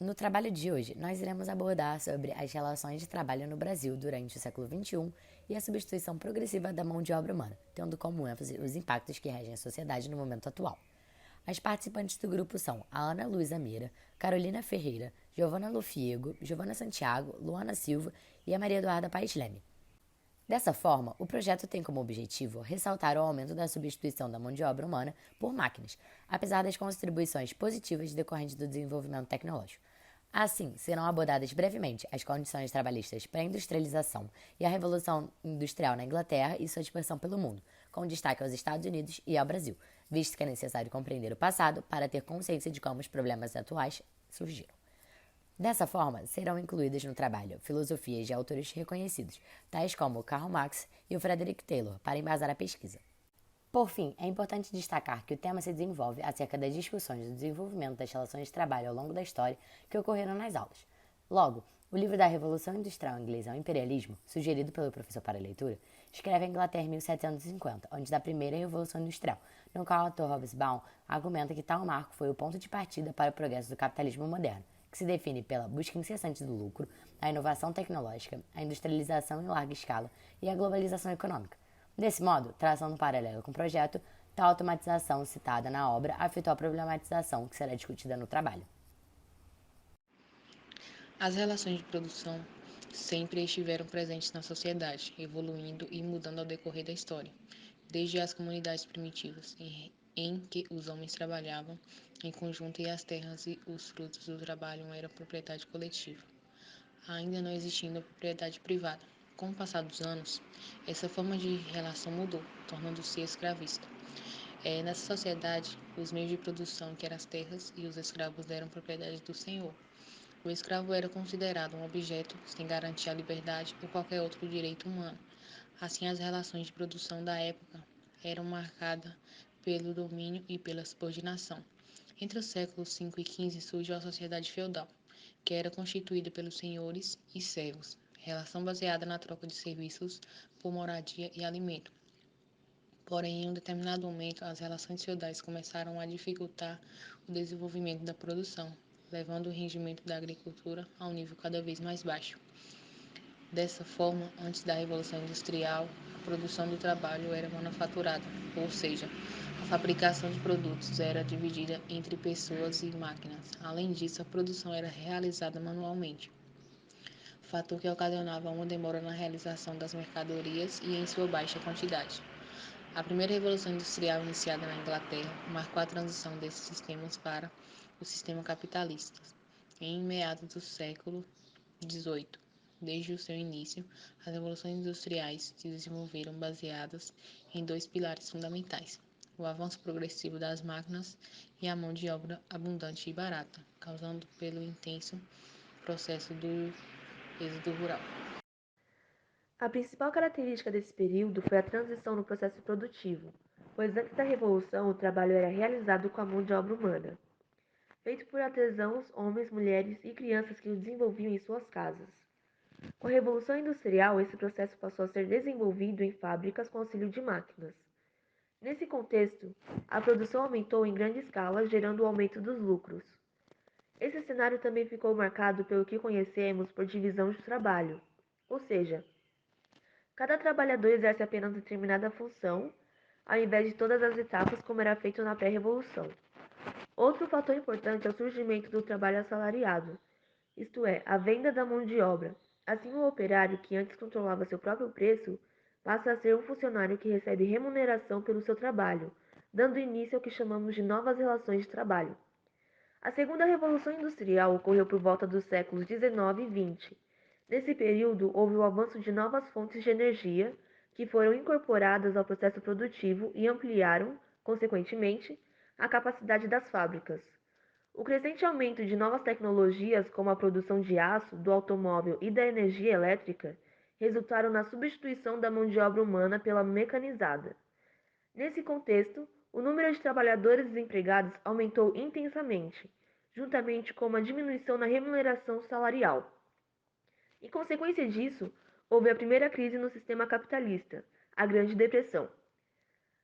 No trabalho de hoje, nós iremos abordar sobre as relações de trabalho no Brasil durante o século XXI e a substituição progressiva da mão de obra humana, tendo como ênfase os impactos que regem a sociedade no momento atual. As participantes do grupo são a Ana Luísa Meira, Carolina Ferreira, Giovana Lofiego, Giovana Santiago, Luana Silva e a Maria Eduarda Paes Leme. Dessa forma, o projeto tem como objetivo ressaltar o aumento da substituição da mão de obra humana por máquinas, apesar das contribuições positivas decorrentes do desenvolvimento tecnológico. Assim, serão abordadas brevemente as condições trabalhistas pré-industrialização e a Revolução Industrial na Inglaterra e sua dispersão pelo mundo, com destaque aos Estados Unidos e ao Brasil, visto que é necessário compreender o passado para ter consciência de como os problemas atuais surgiram. Dessa forma, serão incluídas no trabalho filosofias de autores reconhecidos, tais como Karl Marx e o Frederick Taylor, para embasar a pesquisa. Por fim, é importante destacar que o tema se desenvolve acerca das discussões do desenvolvimento das relações de trabalho ao longo da história que ocorreram nas aulas. Logo, o livro da Revolução Industrial Inglesa ao Imperialismo, sugerido pelo professor para a leitura, escreve a Inglaterra em 1750, antes da primeira Revolução Industrial, no qual o autor Hobsbawm argumenta que tal marco foi o ponto de partida para o progresso do capitalismo moderno, que se define pela busca incessante do lucro, a inovação tecnológica, a industrialização em larga escala e a globalização econômica. Desse modo, traçando um paralelo com o projeto, tal automatização citada na obra afetou a problematização que será discutida no trabalho. As relações de produção sempre estiveram presentes na sociedade, evoluindo e mudando ao decorrer da história, desde as comunidades primitivas, em que os homens trabalhavam em conjunto e as terras e os frutos do trabalho eram propriedade coletiva, ainda não existindo a propriedade privada. Com o passar dos anos, essa forma de relação mudou, tornando-se escravista. Nessa sociedade, os meios de produção, que eram as terras, e os escravos eram propriedade do senhor. O escravo era considerado um objeto sem garantir a liberdade ou qualquer outro direito humano. Assim, as relações de produção da época eram marcadas pelo domínio e pela subordinação. Entre os séculos V e XV surgiu a sociedade feudal, que era constituída pelos senhores e servos, relação baseada na troca de serviços por moradia e alimento. Porém, em um determinado momento, as relações feudais começaram a dificultar o desenvolvimento da produção, levando o rendimento da agricultura a um nível cada vez mais baixo. Dessa forma, antes da Revolução Industrial, a produção do trabalho era manufaturada, ou seja, a fabricação de produtos era dividida entre pessoas e máquinas. Além disso, a produção era realizada manualmente, fator que ocasionava uma demora na realização das mercadorias e em sua baixa quantidade. A primeira Revolução Industrial, iniciada na Inglaterra, marcou a transição desses sistemas para o sistema capitalista, em meados do século XVIII. Desde o seu início, as revoluções industriais se desenvolveram baseadas em dois pilares fundamentais: o avanço progressivo das máquinas e a mão de obra abundante e barata, causando pelo intenso processo do êxodo rural. A principal característica desse período foi a transição no processo produtivo, pois antes da Revolução o trabalho era realizado com a mão de obra humana, feito por artesãos, homens, mulheres e crianças que o desenvolviam em suas casas. Com a Revolução Industrial, esse processo passou a ser desenvolvido em fábricas com auxílio de máquinas. Nesse contexto, a produção aumentou em grande escala, gerando o aumento dos lucros. Esse cenário também ficou marcado pelo que conhecemos por divisão de trabalho, ou seja, cada trabalhador exerce apenas determinada função, ao invés de todas as etapas como era feito na pré-revolução. Outro fator importante é o surgimento do trabalho assalariado, isto é, a venda da mão de obra. Assim, o operário, que antes controlava seu próprio preço, passa a ser um funcionário que recebe remuneração pelo seu trabalho, dando início ao que chamamos de novas relações de trabalho. A segunda revolução industrial ocorreu por volta dos séculos XIX e XX. Nesse período, houve o avanço de novas fontes de energia que foram incorporadas ao processo produtivo e ampliaram, consequentemente, a capacidade das fábricas. O crescente aumento de novas tecnologias, como a produção de aço, do automóvel e da energia elétrica, resultaram na substituição da mão de obra humana pela mecanizada. Nesse contexto, o número de trabalhadores desempregados aumentou intensamente, juntamente com uma diminuição na remuneração salarial. Em consequência disso, houve a primeira crise no sistema capitalista, a Grande Depressão.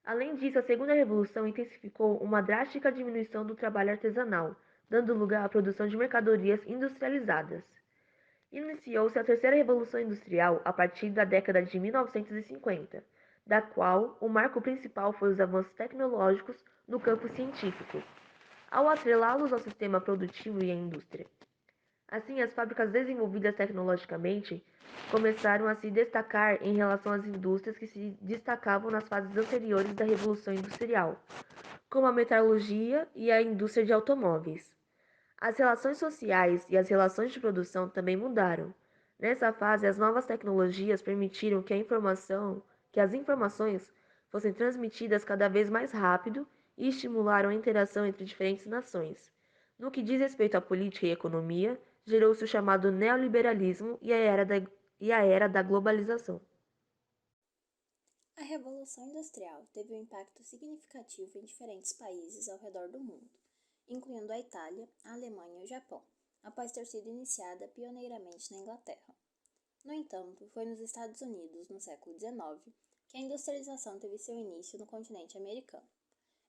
Além disso, a segunda revolução intensificou uma drástica diminuição do trabalho artesanal, dando lugar à produção de mercadorias industrializadas. Iniciou-se a terceira Revolução Industrial a partir da década de 1950, da qual o marco principal foi os avanços tecnológicos no campo científico, ao atrelá-los ao sistema produtivo e à indústria. Assim, as fábricas desenvolvidas tecnologicamente começaram a se destacar em relação às indústrias que se destacavam nas fases anteriores da Revolução Industrial, como a metalurgia e a indústria de automóveis. As relações sociais e as relações de produção também mudaram. Nessa fase, as novas tecnologias permitiram que as informações fossem transmitidas cada vez mais rápido e estimularam a interação entre diferentes nações. No que diz respeito à política e economia, gerou-se o chamado neoliberalismo e a era da globalização. A Revolução Industrial teve um impacto significativo em diferentes países ao redor do mundo, incluindo a Itália, a Alemanha e o Japão, após ter sido iniciada pioneiramente na Inglaterra. No entanto, foi nos Estados Unidos, no século XIX, que a industrialização teve seu início no continente americano.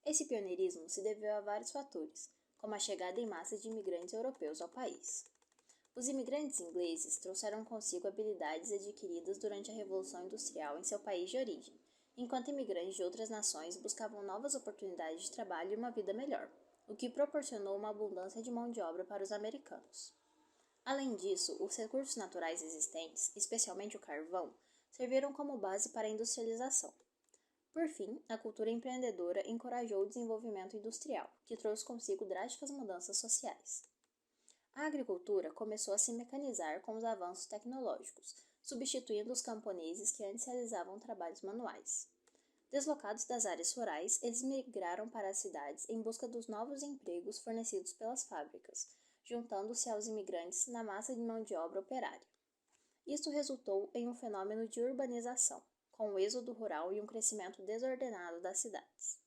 Esse pioneirismo se deveu a vários fatores, como a chegada em massa de imigrantes europeus ao país. Os imigrantes ingleses trouxeram consigo habilidades adquiridas durante a Revolução Industrial em seu país de origem, enquanto imigrantes de outras nações buscavam novas oportunidades de trabalho e uma vida melhor, o que proporcionou uma abundância de mão de obra para os americanos. Além disso, os recursos naturais existentes, especialmente o carvão, serviram como base para a industrialização. Por fim, a cultura empreendedora encorajou o desenvolvimento industrial, que trouxe consigo drásticas mudanças sociais. A agricultura começou a se mecanizar com os avanços tecnológicos, substituindo os camponeses que antes realizavam trabalhos manuais. Deslocados das áreas rurais, eles migraram para as cidades em busca dos novos empregos fornecidos pelas fábricas, juntando-se aos imigrantes na massa de mão de obra operária. Isto resultou em um fenômeno de urbanização, com o êxodo rural e um crescimento desordenado das cidades.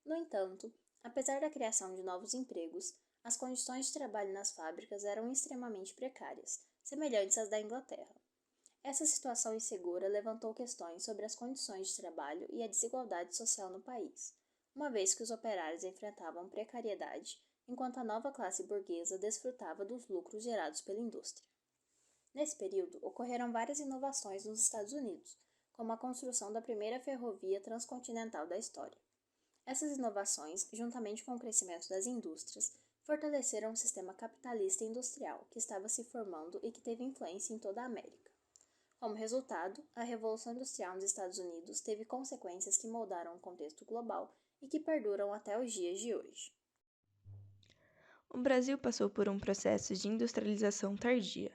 No entanto, apesar da criação de novos empregos, as condições de trabalho nas fábricas eram extremamente precárias, semelhantes às da Inglaterra. Essa situação insegura levantou questões sobre as condições de trabalho e a desigualdade social no país, uma vez que os operários enfrentavam precariedade, enquanto a nova classe burguesa desfrutava dos lucros gerados pela indústria. Nesse período, ocorreram várias inovações nos Estados Unidos, como a construção da primeira ferrovia transcontinental da história. Essas inovações, juntamente com o crescimento das indústrias, fortaleceram o sistema capitalista industrial que estava se formando e que teve influência em toda a América. Como resultado, a Revolução Industrial nos Estados Unidos teve consequências que moldaram o contexto global e que perduram até os dias de hoje. O Brasil passou por um processo de industrialização tardia,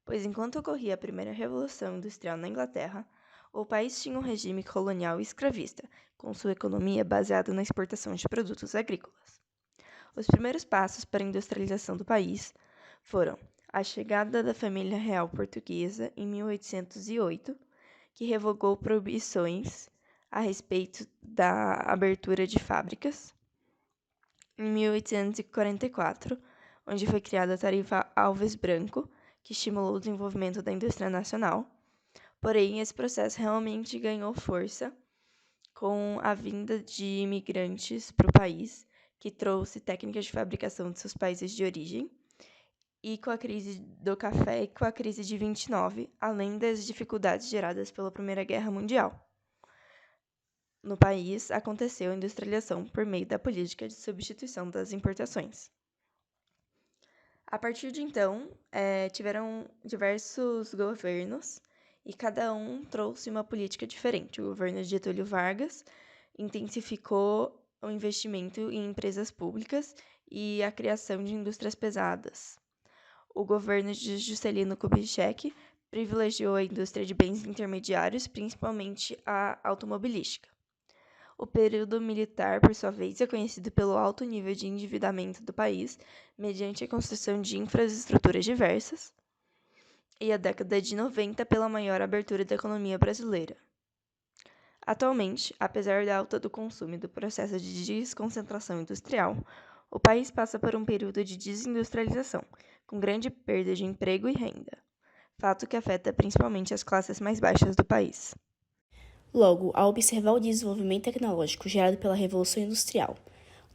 pois enquanto ocorria a primeira Revolução Industrial na Inglaterra, o país tinha um regime colonial e escravista, com sua economia baseada na exportação de produtos agrícolas. Os primeiros passos para a industrialização do país foram a chegada da família real portuguesa em 1808, que revogou proibições a respeito da abertura de fábricas, em 1844, onde foi criada a Tarifa Alves Branco, que estimulou o desenvolvimento da indústria nacional. Porém, esse processo realmente ganhou força com a vinda de imigrantes para o país, que trouxe técnicas de fabricação de seus países de origem, e com a crise do café e com a crise de 29, além das dificuldades geradas pela Primeira Guerra Mundial. No país, aconteceu a industrialização por meio da política de substituição das importações. A partir de então, tiveram diversos governos e cada um trouxe uma política diferente. O governo de Getúlio Vargas intensificou o investimento em empresas públicas e a criação de indústrias pesadas. O governo de Juscelino Kubitschek privilegiou a indústria de bens intermediários, principalmente a automobilística. O período militar, por sua vez, é conhecido pelo alto nível de endividamento do país, mediante a construção de infraestruturas diversas, e a década de 90 pela maior abertura da economia brasileira. Atualmente, apesar da alta do consumo e do processo de desconcentração industrial, o país passa por um período de desindustrialização, com grande perda de emprego e renda, fato que afeta principalmente as classes mais baixas do país. Logo, ao observar o desenvolvimento tecnológico gerado pela Revolução Industrial,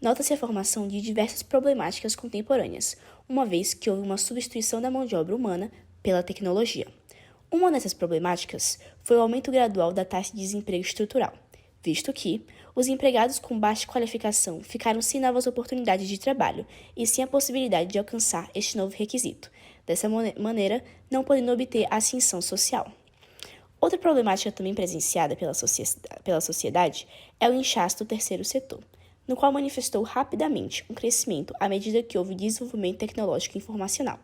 nota-se a formação de diversas problemáticas contemporâneas, uma vez que houve uma substituição da mão de obra humana pela tecnologia. Uma dessas problemáticas foi o aumento gradual da taxa de desemprego estrutural, visto que os empregados com baixa qualificação ficaram sem novas oportunidades de trabalho e sem a possibilidade de alcançar este novo requisito, dessa maneira não podendo obter ascensão social. Outra problemática também presenciada pela sociedade é o inchaço do terceiro setor, no qual manifestou rapidamente um crescimento à medida que houve desenvolvimento tecnológico e informacional.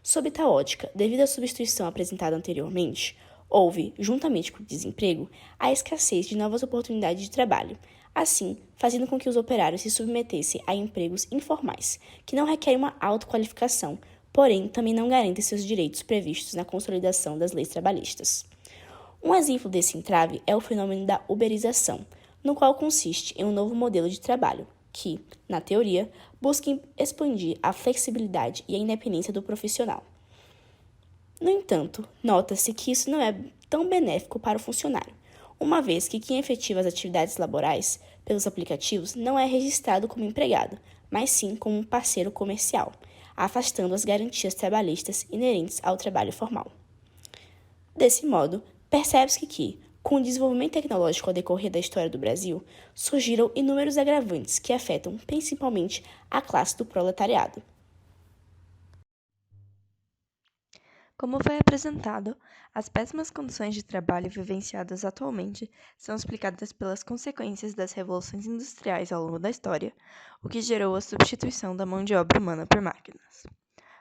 Sob tal ótica, devido à substituição apresentada anteriormente, houve, juntamente com o desemprego, a escassez de novas oportunidades de trabalho, assim fazendo com que os operários se submetessem a empregos informais, que não requerem uma alta qualificação, porém também não garantem seus direitos previstos na consolidação das leis trabalhistas. Um exemplo desse entrave é o fenômeno da uberização, no qual consiste em um novo modelo de trabalho, que, na teoria, busca expandir a flexibilidade e a independência do profissional. No entanto, nota-se que isso não é tão benéfico para o funcionário, uma vez que quem efetiva as atividades laborais pelos aplicativos não é registrado como empregado, mas sim como um parceiro comercial, afastando as garantias trabalhistas inerentes ao trabalho formal. Desse modo, percebe-se que, com o desenvolvimento tecnológico ao decorrer da história do Brasil, surgiram inúmeros agravantes que afetam principalmente a classe do proletariado. Como foi apresentado, as péssimas condições de trabalho vivenciadas atualmente são explicadas pelas consequências das revoluções industriais ao longo da história, o que gerou a substituição da mão de obra humana por máquinas.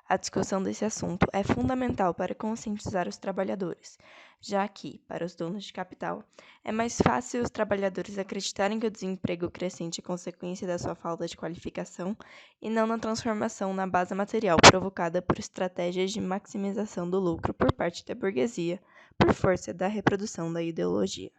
A discussão desse assunto é fundamental para conscientizar os trabalhadores, já que, para os donos de capital, é mais fácil os trabalhadores acreditarem que o desemprego crescente é consequência da sua falta de qualificação e não na transformação na base material provocada por estratégias de maximização do lucro por parte da burguesia, por força da reprodução da ideologia.